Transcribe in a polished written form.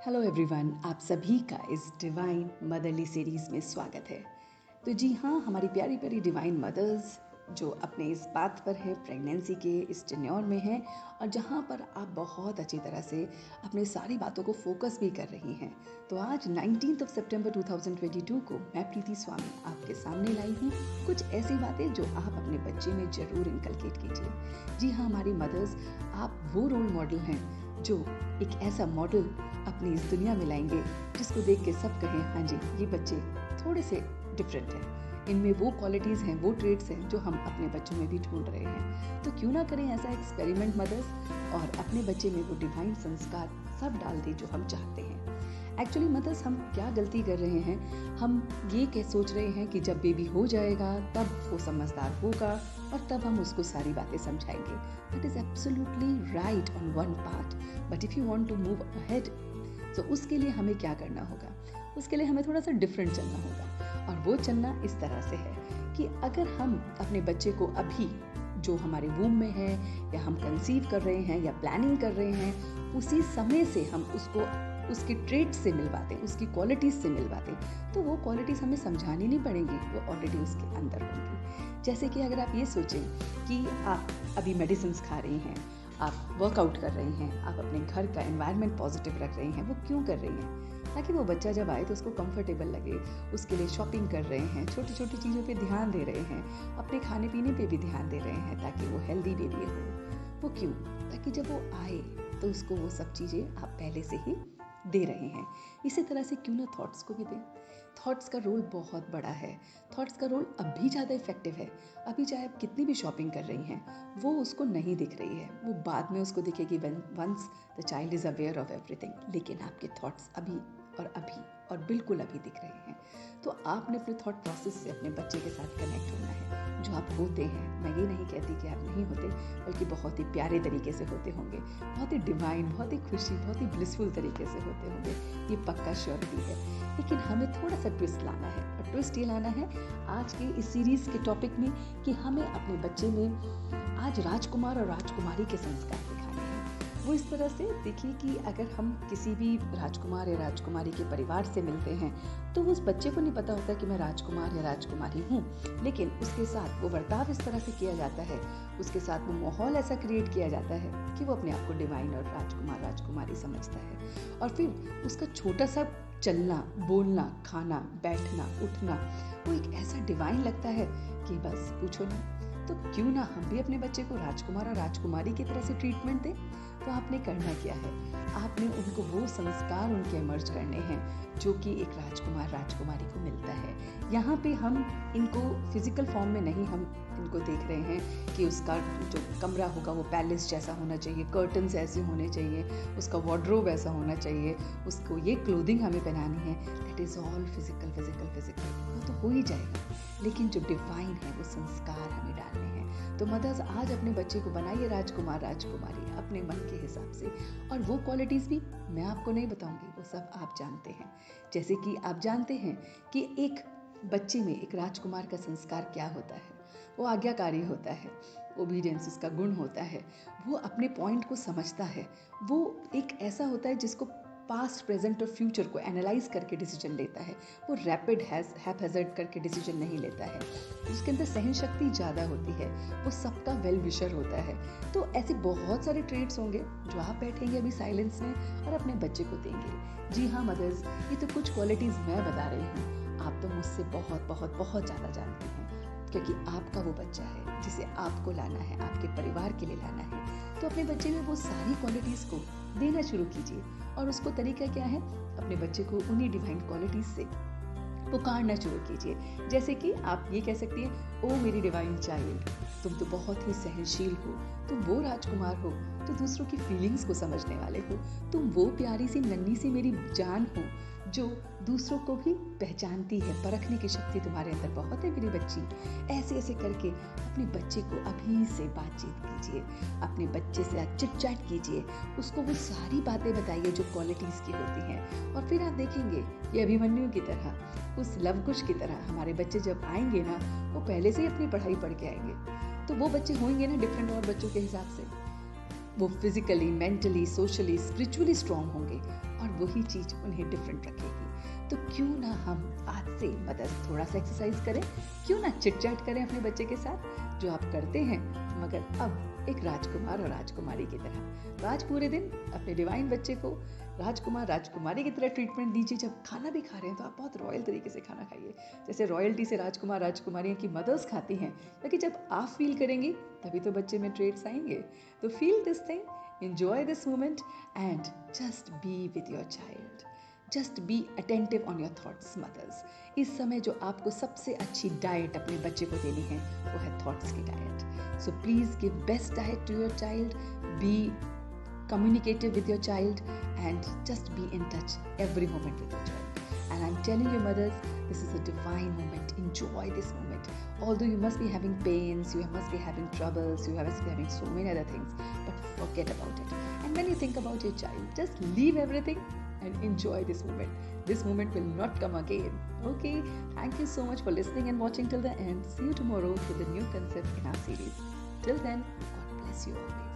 Hello everyone, आप सभी का इस डिवाइन मदरली सीरीज़ में स्वागत है। तो जी हाँ, हमारी प्यारी प्यारी डिवाइन मदर्स जो अपने इस बात पर है, प्रेगनेंसी के इस टेन्योर में हैं और जहाँ पर आप बहुत अच्छी तरह से अपनी सारी बातों को फोकस भी कर रही हैं। तो आज 19 सितंबर 2022 को मैं प्रीति स्वामी आपके सामने लाई हूँ कुछ ऐसी बातें जो आप अपने बच्चे में ज़रूर इनकलकेट कीजिए। जी हाँ, हमारी मदर्स, आप वो रोल मॉडल हैं जो एक ऐसा मॉडल अपनी इस दुनिया में लाएंगे जिसको देख के सब कहें, हाँ जी, ये बच्चे थोड़े से डिफरेंट हैं, इनमें वो क्वालिटीज़ हैं, वो ट्रेड्स हैं जो हम अपने बच्चों में भी ढूंढ रहे हैं। तो क्यों ना करें ऐसा एक्सपेरिमेंट मदर्स और अपने बच्चे में वो डिवाइन संस्कार सब डाल दें जो हम चाहते हैं। एक्चुअली मदर्स, हम क्या गलती कर रहे हैं, हम ये कह सोच रहे हैं कि जब बेबी हो जाएगा तब वो समझदार होगा और तब हम उसको सारी बातें समझाएंगे। That is absolutely right on one part, but if you want to move ahead, तो उसके लिए हमें क्या करना होगा, उसके लिए हमें थोड़ा सा डिफरेंट चलना होगा। और वो चलना इस तरह से है कि अगर हम अपने बच्चे को अभी जो हमारे वूम में है या हम कंसीव कर रहे हैं या प्लानिंग कर रहे हैं, उसी समय से हम उसको उसकी ट्रेट से मिलवाते, उसकी क्वालिटीज़ से मिलवाते, तो वो क्वालिटीज़ हमें समझानी नहीं पड़ेंगी, वो ऑलरेडी उसके अंदर होंगी। जैसे कि अगर आप ये सोचें कि आप अभी मेडिसिन खा रही हैं, आप वर्कआउट कर रही हैं, आप अपने घर का एनवायरनमेंट पॉजिटिव रख रही हैं, वो क्यों कर रही हैं? ताकि वो बच्चा जब आए तो उसको कंफर्टेबल लगे, उसके लिए शॉपिंग कर रहे हैं, छोटी छोटी चीज़ों पे ध्यान दे रहे हैं, अपने खाने पीने पे भी ध्यान दे रहे हैं ताकि वो हेल्दी बेबी हो। वो क्यों? ताकि जब वो आए तो उसको वो सब चीज़ें आप पहले से ही दे रहे हैं। इसी तरह से क्यों ना थॉट्स को भी दें। थॉट्स का रोल बहुत बड़ा है, थॉट्स का रोल अभी ज़्यादा इफेक्टिव है। अभी चाहे आप कितनी भी शॉपिंग कर रही हैं, वो उसको नहीं दिख रही है, वो बाद में उसको दिखेगी once the child is aware of everything, लेकिन आपके थॉट्स अभी और बिल्कुल अभी दिख रहे हैं। तो आपने अपने थॉट प्रोसेस से अपने बच्चे के साथ कनेक्ट होना है, जो आप होते हैं। मैं ये नहीं कहती कि आप नहीं होते, बल्कि बहुत ही प्यारे तरीके से होते होंगे, बहुत ही डिवाइन, बहुत ही खुशी, बहुत ही ब्लिसफुल तरीके से होते होंगे, ये पक्का श्योरिटी है। लेकिन हमें थोड़ा सा ट्विस्ट लाना है, और ट्विस्ट ये लाना है आज के इस सीरीज़ के टॉपिक में कि हमें अपने बच्चे में आज राजकुमार और राजकुमारी के संस्कार दिखाने हैं। वो इस तरह से देखिए कि अगर हम किसी भी राजकुमार या राजकुमारी के परिवार से मिलते हैं तो उस बच्चे को नहीं पता होता कि मैं राजकुमार या राजकुमारी हूँ, लेकिन उसके साथ वो बर्ताव इस तरह से किया जाता है, उसके साथ वो माहौल ऐसा क्रिएट किया जाता है कि वो अपने आप को डिवाइन और राजकुमार राजकुमारी समझता है। और फिर उसका छोटा सा चलना, बोलना, खाना, बैठना, उठना, वो एक ऐसा डिवाइन लगता है कि बस पूछो ना। तो क्यों ना हम भी अपने बच्चे को राजकुमार और राजकुमारी की तरह से ट्रीटमेंट दें। तो आपने करना क्या है, आपने उनको वो संस्कार उनके इमर्ज करने हैं जो कि एक राजकुमार राजकुमारी को मिलता है। यहाँ पे हम इनको फिजिकल फॉर्म में नहीं हम इनको देख रहे हैं कि उसका जो कमरा होगा वो पैलेस जैसा होना चाहिए, कर्टन्स ऐसे होने चाहिए, उसका वार्डरोब ऐसा होना चाहिए, उसको ये क्लोथिंग हमें पहनानी है। That is all physical physical physical, वो तो हो ही जाएगा, लेकिन जो डिवाइन है वो संस्कार हमें डालने हैं। तो मदर्स, आज अपने बच्चे को बनाइए राजकुमार राजकुमारी अपने मन के हिसाब से, और वो क्वालिटीज़ भी मैं आपको नहीं बताऊंगी, वो सब आप जानते हैं। जैसे कि आप जानते हैं कि एक बच्चे में एक राजकुमार का संस्कार क्या होता है, वो आज्ञाकारी होता है, ओबीडियंस उसका गुण होता है, वो अपने पॉइंट को समझता है, वो एक ऐसा होता है जिसको पास्ट, प्रेजेंट और फ्यूचर को एनालाइज करके डिसीजन लेता है। वो रैपिड हैज़र्ड करके डिसीजन नहीं लेता है, उसके अंदर सहन शक्ति ज़्यादा होती है, वो सबका वेल विशर होता है। तो ऐसे बहुत सारे ट्रेड्स होंगे जो आप बैठेंगे अभी साइलेंस में और अपने बच्चे को देंगे। जी हाँ मदर्स, ये तो कुछ क्वालिटीज़ मैं बता रही हूँ, आप तो मुझसे बहुत बहुत बहुत ज़्यादा जानती हैं, क्योंकि आपका वो बच्चा है जिसे आपको लाना है, आपके परिवार के लिए लाना है। तो अपने बच्चे में वो सारी क्वालिटीज़ को देना शुरू कीजिए, और उसको तरीका क्या है, अपने बच्चे को उन्हीं डिवाइन क्वालिटीज़ से पुकारना शुरू कीजिए। जैसे कि आप ये कह सकती हैं, ओ मेरी डिवाइन चाइल्ड, तुम तो बहुत ही सहनशील हो, तुम वो राजकुमार हो तो दूसरों की फीलिंग्स को समझने वाले हो, तुम वो प्यारी सी नन्ही सी मेरी जान हो जो दूसरों को भी पहचानती है, परखने की शक्ति तुम्हारे अंदर बहुत है मेरी बच्ची। ऐसे ऐसे करके अपने बच्चे को अभी से बातचीत कीजिए, अपने बच्चे से चिट चैट कीजिए, उसको वो सारी बातें बताइए जो क्वालिटीज़ की होती हैं। और फिर आप देखेंगे कि अभिमन्यु की तरह, उस लवकुश की तरह हमारे बच्चे जब आएंगे ना, वो पहले से ही अपनी पढ़ाई पढ़ के आएंगे। तो वो बच्चे होंगे ना डिफरेंट और बच्चों के हिसाब से, वो physically, mentally, socially, spiritually strong होंगे, और वही चीज़ उन्हें डिफरेंट रखेगी। तो क्यों ना हम आज से मदर्स थोड़ा सा एक्सरसाइज करें, क्यों ना चिट चैट करें अपने बच्चे के साथ, जो आप करते हैं, मगर अब एक राजकुमार और राजकुमारी की तरह। आज पूरे दिन अपने डिवाइन बच्चे को राजकुमार राजकुमारी की तरह ट्रीटमेंट दीजिए। जब खाना भी खा रहे हैं तो आप बहुत रॉयल तरीके से खाना खाइए, जैसे रॉयल्टी से राजकुमार राजकुमारियों की मदर्स खाती हैं, ताकि जब आप फील करेंगी तभी तो बच्चे में ट्रेट्स आएंगे। तो feel this thing, enjoy this moment and just be with your child. Just be attentive on your thoughts, mothers. इस समय जो आपको सबसे अच्छी डाइट अपने बच्चे को देनी है वो है थॉट्स की diet. So please give best diet to your child, be communicative with your child and just be in touch every moment with your child. And I'm telling you mothers, this is a divine moment. Enjoy this moment. Although you must be having pains, you must be having troubles, you must be having so many other things, but forget about it. And when you think about your child, just leave everything and enjoy this moment. This moment will not come again. Okay, thank you so much for listening and watching till the end. See you tomorrow with a new concept in our series. Till then, God bless you always.